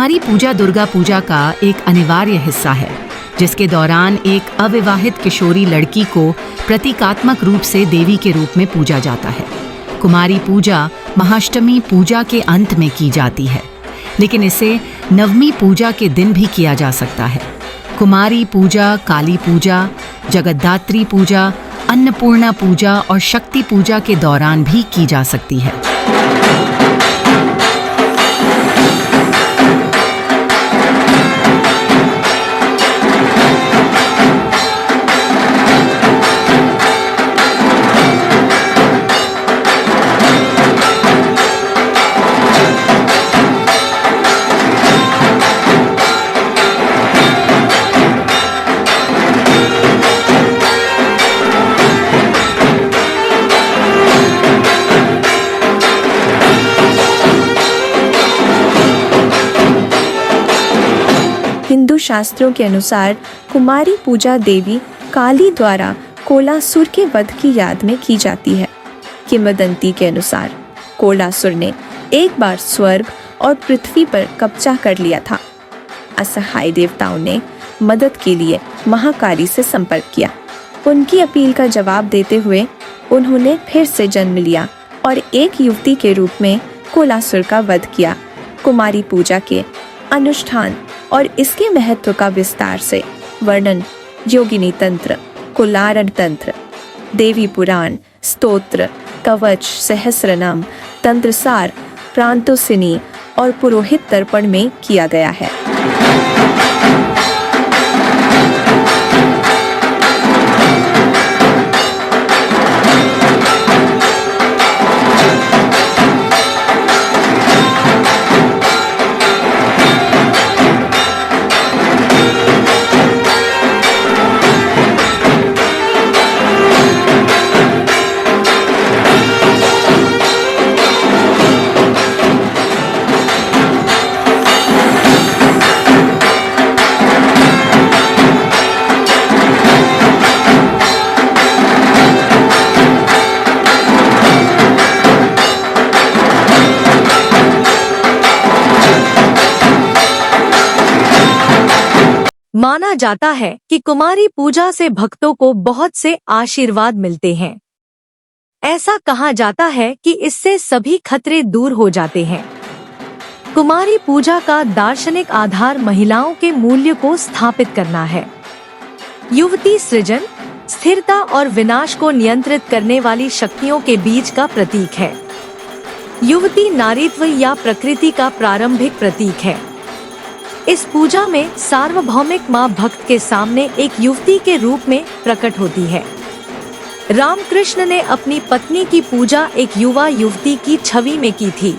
कुमारी पूजा दुर्गा पूजा का एक अनिवार्य हिस्सा है, जिसके दौरान एक अविवाहित किशोरी लड़की को प्रतीकात्मक रूप से देवी के रूप में पूजा जाता है। कुमारी पूजा महाअष्टमी पूजा के अंत में की जाती है, लेकिन इसे नवमी पूजा के दिन भी किया जा सकता है। कुमारी पूजा काली पूजा, जगद्धात्री पूजा, अन्नपूर्णा पूजा और शक्ति पूजा के दौरान भी की जा सकती है। हिंदू शास्त्रों के अनुसार कुमारी पूजा देवी काली द्वारा कोलासुर के वध की याद में की जाती है। किंवदंती के अनुसार कोलासुर ने एक बार स्वर्ग और पृथ्वी पर कब्जा कर लिया था। असहाय देवताओं ने मदद के लिए महाकाली से संपर्क किया। उनकी अपील का जवाब देते हुए उन्होंने फिर से जन्म लिया और एक युवती के रूप में कोलासुर का वध किया। कुमारी पूजा के अनुष्ठान और इसके महत्व का विस्तार से वर्णन योगिनी तंत्र, कुलारण तंत्र, देवी पुराण, स्तोत्र, कवच, सहस्रनाम, तंत्रसार, प्रांतोसिनी और पुरोहित तर्पण में किया गया है। माना जाता है कि कुमारी पूजा से भक्तों को बहुत से आशीर्वाद मिलते हैं। ऐसा कहा जाता है कि इससे सभी खतरे दूर हो जाते हैं। कुमारी पूजा का दार्शनिक आधार महिलाओं के मूल्य को स्थापित करना है। युवती सृजन, स्थिरता और विनाश को नियंत्रित करने वाली शक्तियों के बीच का प्रतीक है। युवती नारीत्व या प्रकृति का प्रारंभिक प्रतीक है। इस पूजा में सार्वभौमिक मां भक्त के सामने एक युवती के रूप में प्रकट होती है। रामकृष्ण ने अपनी पत्नी की पूजा एक युवा युवती की छवि में की थी।